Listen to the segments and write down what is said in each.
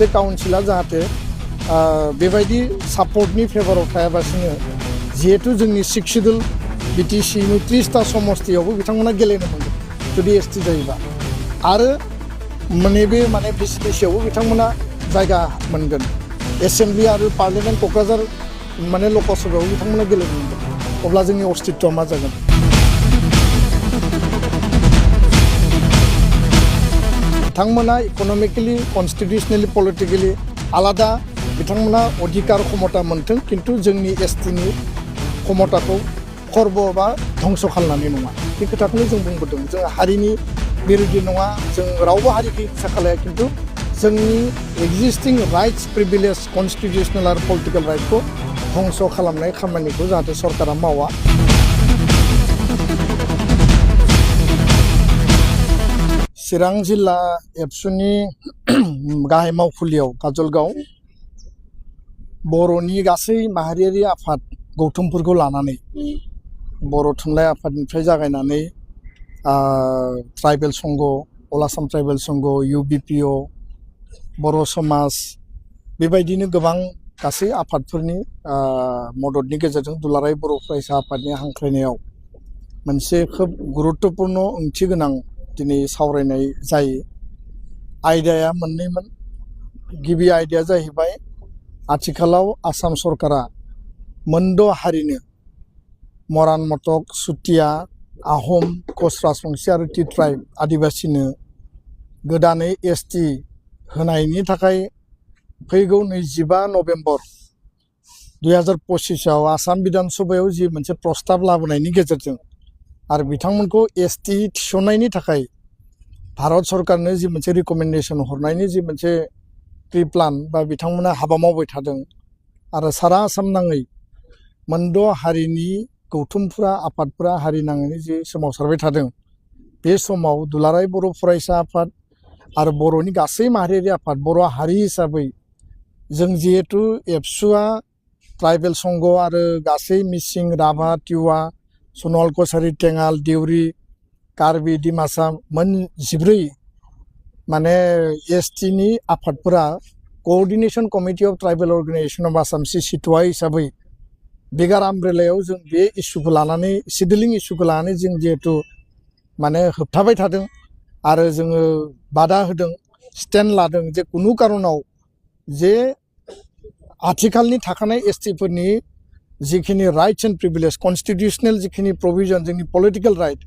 जे काउन्सिला जाहाथे बेबायदि सापर्टनि फेभराव थायाबासिनो जिहेतु जोंनि 6 शिड्युल बिटिसिनि 30टा समस्तियावबो बिथांमोना गेलेनो मोनगोन जुदि एसटि जायोबा आरो नैबे भिसिडिसियावबो बिथांमोना जायगा मोनगोन एसेम्बलि आरो पार्लियामेन्ट क'क्राझार लकसभायाव बिथांमोना गेलेनो मोनगोन अब्ला जोंनि अस्तित्वआ मा जागोन बिथांमोना इक'नमिकेलि कनस्टिटिउसनेलि पलिटिकेलि आलादा बिथांमोना अधिकार क्षमता मोन्थों किन्तु जोंनि एसटिनि क्षमताखौ खर्ब बा धंस खालामनानै नङा बे खोथाखौनो जों बुंबोदों जों हारिनि बिरोधि नङा जों रावबो हारिखौ हिंसा खालाया किन्तु जोंनि एक्जिस्टिं राइट्स प्रिभिलेज कनस्टिटिउसनेल आरो पलिटिकेल राइटखौ धंस खालामनाय खामानिखौ जाहाथे सरकारा मावा चिरां जिल्ला एबसुनि गाहाय मावखुलियाव काजलगाव बर'नि गासै माहारियारि आफाद गौथुमफोरखौ लानानै बर' थुनलाइ आफादनिफ्राय जागायनानै ट्राइबेल संघ अल आसाम ट्राइबेल संघ UBPO बर' समाज बेबायदिनो गोबां गासै आफादफोरनि मददनि गेजेरजों दुलाराय बर' फरायसा आफादनि हांख्रायनायाव मोनसे खोब गुरुत्वपूर्ण ओंथि गोनां दिनै सावरायनाय जायो आयदाया मोननैमोन गिबि आयदाया जाहैबाय आथिखालाव आसाम सरकारा मोनद' हारिनो मरान मटक सुतिया आहम कच राजबंसि आरो टि ट्राइब आदिबासिनो गोदानै एसटि होनायनि थाखाय फैगौ 25 नभेम्बर 2025आव आसाम बिधान सभायाव जि मोनसे प्रस्ताब लाबोनायनि गेजेरजों आरो बिथांमोनखौ एसटि थिसननायनि थाखाय भारत सरकारनो जि मोनसे रिकमेन्डेसन हरनायनि जि मोनसे प्रि प्लान बा बिथांमोना हाबा मावबाय थादों आरो सारा आसाम नाङै मोनद' हारिनि गौथुमफोरा आफादफोरा हारि नाङै जि सोमावसारबाय थादों बे समाव दुलाराय बर' फरायसा आफाद आरो बर'नि गासै माहारियारि आफाद बर' हारि हिसाबै जों जिहेतु एबसुआ ट्राइबेल संघ आरो गासै मिसिं राभा टिवा सनवाल कसारि टेङाल देउरि कार्बि डिमासा मोन 14 एसटिनि आफादफोरा coordination committee of tribal organisation of Assam सिसिटवा हिसाबै बिगार आमब्रेलायाव जों बे इस्युखौ लानानै सिडिउलिं इस्युखौ लानानै जों जिहेतु होबथाबाय थादों आरो जोङो बादा होदों स्टेन्ड लादों जे कुनु कारनाव जे आथिखालनि थाखानाय एसटिफोरनि जिखिनि राइट्स एन्ड प्रिभिलेज कनस्टिटिउसनेल जिखिनि प्रभिजन जोंनि पलिटिकेल राइट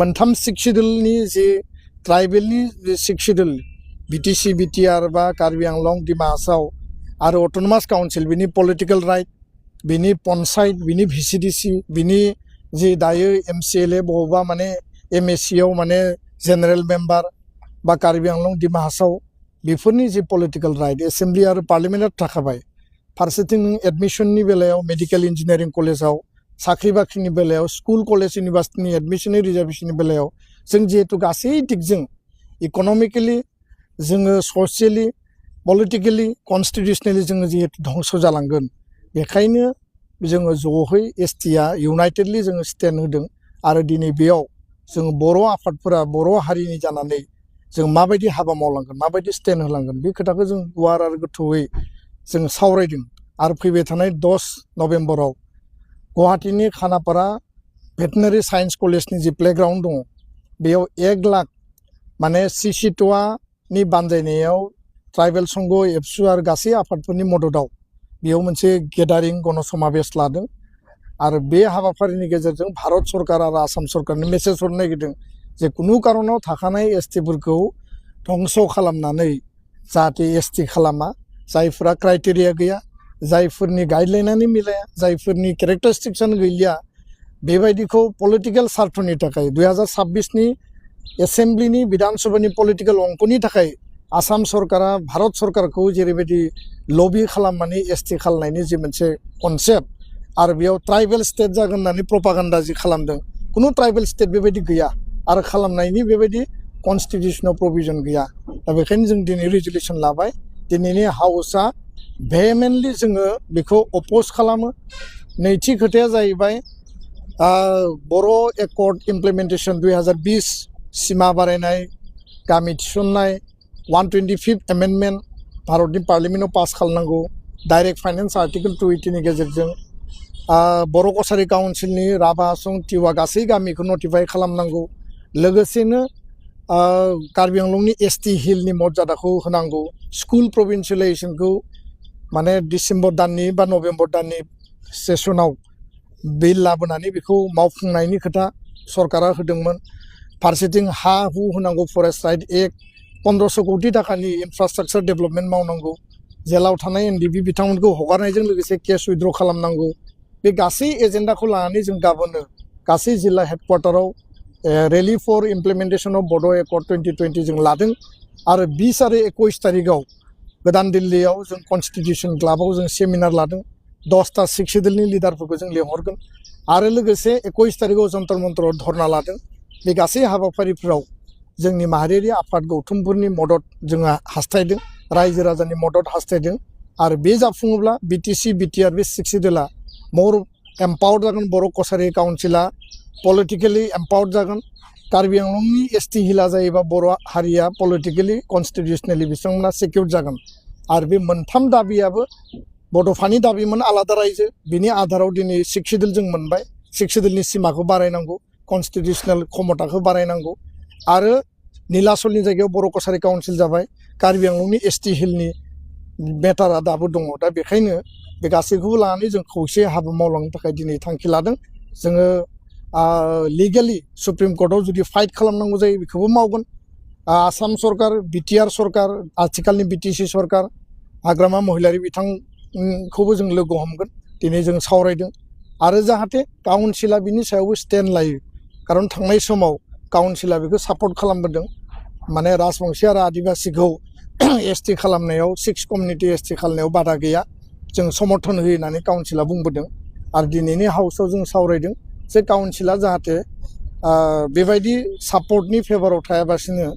मोनथाम 6 शिड्युलनि जे ट्राइबेलनि 6 शिड्युल बिटिसि बिटिआर बा कार्बि आंलं डिमा हासाव आरो अट'नमास काउन्सिल बिनि पलिटिकेल राइट बिनि पन्चायत बिनि भिसिडिसि बिनि जि दायो MCLA बबेबा MACआव जेनेरेल मेम्बार बा कार्बि आंलं डिमा हासाव बेफोरनि जि पलिटिकेल राइट एसेम्बलि आरो पार्लियामेन्टआव थाखाबाय फारसेथिं नों एडमिशननि बेलायाव मेडिकेल इन्जिनियारिं कलेजाव साख्रि बाख्रिनि बेलायाव स्कुल कलेज इउनिभार्सिटिनि एडमिशननि रिजार्भेशननि बेलायाव जों जिहेतु गासै दिगजों इक'नमिकेलि जोङो ससियेलि पलिटिकेलि कनस्टिटिउसनेलि जोङो जिहेतु धंस जालांगोन बेखायनो जोङो ज'है एसटिआ इउनाइटेडलि जोङो स्टेन्ड होदों आरो दिनै बेयाव जों बर' आफादफोरा बर' हारिनि जानानै जों माबायदि हाबा मावलांगोन माबायदि स्टेन्ड होलांगोन बे खोथाखौ जों गुवार आरो गोथौयै जों सावरायदों आरो फैबाय थानाय 10 नभेम्बराव गुवाहाटीनि खानापारा भेटेनारि साइन्स कलेजनि जि प्लेग्राउन्ड दङ बेयाव 1 लाख सिसिटवानि बानजायनायाव ट्राइबेल संघ एबसु आरो गासै आफादफोरनि मददाव बेयाव मोनसे गेदारिं गणसमाबेश लादों आरो बे हाबाफारिनि गेजेरजों भारत सरकार आरो आसाम सरकारनो मेसेज हरनो नागिरदों जे कुनु कारनाव थाखानाय एसटिफोरखौ धंस खालामनानै जाहाथे एसटि खालामा जायफोरा क्राइटेरिया गैया जायफोरनि गाइडलाइनानो मिलाया जायफोरनि केरेक्टारिस्टिक्सआनो गैलिया बेबायदिखौ पलिटिकेल सार्थनि थाखाय 2026नि एसेम्बलिनि बिधान सभानि पलिटिकेल अंकनि थाखाय आसाम सरकारा भारत सरकारखौ जेरैबायदि लबि खालामनानै एसटि खालामनायनि जि मोनसे कनसेप्ट आरो बेयाव ट्राइबेल स्टेट जागोन होननानै प्रपागान्डा जि खालामदों कुनु ट्राइबेल स्टेट बेबायदि गैया आरो खालामनायनि बेबायदि कनस्टिटिउशनाव प्रभिजन गैया दा बेखायनो जों दिनै रिजलिउसन लाबाय दिनैनि हाउसआ भेहेमेन्टलि जोङो बेखौ अपोज खालामो नैथि खोथाया जाहैबाय बर' एकर्ड इमप्लिमेन्टेसन 2020 सिमा बारायनाय गामि थिसननाय 125th एमेन्डमेन्ट भारतनि पार्लियामेन्टआव पास खालामनांगौ डाइरेक्ट फाइनेन्स आर्टिकेल 280 नि गेजेरजों बर' कसारि काउन्सिलनि राभा हासं टिवा गासै गामिखौ नटिफाइ खालामनांगौ लोगोसेनो कार्बि आंलंनि एसटि हिलनि मर्यादाखौ होनांगौ स्कुल प्रभिन्सियेलाइजेसनखौ माने डिसेम्बर दाननि बा नभेम्बर दाननि सेसनाव बिल लाबोनानै बेखौ मावफुंनायनि खोथा सरकारा होदोंमोन फारसेथिं हा हु होनांगौ फरेस्ट राइट एक्ट 1500 कोटी थाखानि इनफ्रास्ट्राक्चार डेभेलपमेन्ट मावनांगौ जेलाव थानाय एनडिबि बिथांमोनखौ हगारनायजों लोगोसे केस उइथड्र खालामनांगौ बे गासै एजेन्डाखौ लानानै जों गाबोनो गासै जिल्ला हेडक्वार्टाराव रेली फर इमप्लिमेन्टेसन अफ बड' एकर्ड 2020 जों लादों आरो 20 आरो 21 तारिखआव गोदान दिल्लीयाव जों कन्स्टिटिउसन क्लाबाव जों सेमिनार लादों 10टा सिख सेडुलनि लिडारफोरखौ जों लिंहरगोन आरो लोगोसे 21 तारिखआव जन्तर मन्तराव धरना लादों बे गासै हाबाफारिफोराव जोंनि माहारियारि आफाद गौथुमफोरनि मदद जोंहा हास्थायदों रायजो राजानि मदद हास्थायदों आरो बे जाफुङोब्ला बिटिसि बिटिआर बे सिख सेडुला मोर एम्पावर्ड जागोन बर' कसारि काउन्सिला पलिटिकेलि एम्पावर्ड जागोन कार्बि आंलंनि एसटि हिला जायोबा बर' हारिया पलिटिकेलि कन्स्टिटिउसनेलि बिथांमोना सिकिउर जागोन आरो बे मोनथाम दाबियाबो बड'फानि दाबिमोन आलादा रायजो बिनि आधाराव दिनै सिख सेडुल जों मोनबाय सिख सेडुलनि सिमाखौ बारायनांगौ कन्स्टिटिउसनेल क्षमताखौ बारायनांगौ आरो नीलाचलनि जायगायाव बर' कसारि काउन्सिल जाबाय कार्बि आंलंनि एसटि हिलनि मेटारा दाबो दङ दा बेखायनो बे गासैखौबो लानानै जों खौसे हाबा मावलांनो थाखाय दिनै थांखि लादों जोङो लिगेलि सुप्रिम कर्टआव जुदि फाइट खालामनांगौ जायो बेखौबो मावगोन आसाम सरकार बिटिआर सरकार आथिखालनि बिटिसि सरकार हाग्रामा महिलारि बिथांखौबो जों लोगो हमगोन दिनै जों सावरायदों आरो जाहाथे काउन्सिला बिनि सायावबो स्टेन्ड लायो खारन थांनाय समाव काउन्सिला बेखौ सापर्ट खालामबोदों माने राजबंशी आरो आदिबासीखौ एसटि खालामनायाव सिक्स कमिउनिटि एसटि खालामनायाव बादा गैया जों समर्थन होयो होननानै काउन्सिला बुंबोदों आरो दिनैनि हाउसआव जों सावरायदों जे काउन्सिला जाहाथे बेबायदि सापर्टनि फेभाराव थायाबासिनो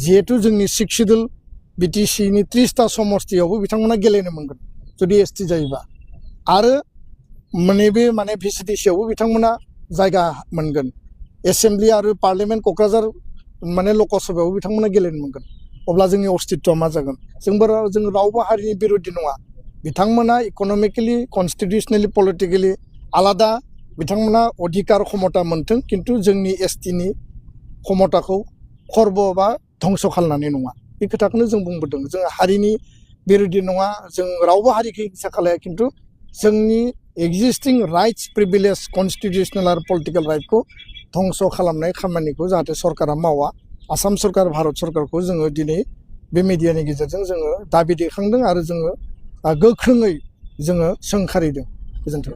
जिहेतु जोंनि सिक्स सेडुल बिटिसिनि 30टा समस्तियावबो बिथांमोना गेलेनो मोनगोन जुदि एसटि जायोबा आरो नैबे माने भिसिडिसियावबो बिथांमोना जायगा मोनगोन एसेम्ब्लि आरो पार्लियामेन्ट क'क्राझार माने लकसभायावबो बिथांमोना गेलेनो मोनगोन अब्ला जोंनि अस्तित्वआ मा जागोन जों रावबो हारिनि बिरोधि नङा बिथांमोना इक'नमिकेलि कन्स्टिटिउसनेलि पलिटिकेलि आलादा बिथांमोना अधिकार क्षमता मोन्थों किन्तु जोंनि एसटिनि क्षमताखौ खर्ब बा धंस' खालामनानै नङा बे खोथाखौनो जों बुंबोदों जों हारिनि बिरोधि नङा जों रावबो हारिखौ हिंसा खालाया किन्तु जोंनि एक्जिस्टिं राइट्स प्रिभिलेज कन्स्टिटिउसनेल आरो पलिटिकेल राइटखौ धंस' खालामनाय खामानिखौ जाहाथे सरकारा मावा आसाम सरकार भारत सरकारखौ जोङो दिनै बे मिडियानि गेजेरजों जोङो दाबि दैखांदों आरो जोङो गोख्रोङै जोङो सोंखारिदों गोजोन्थों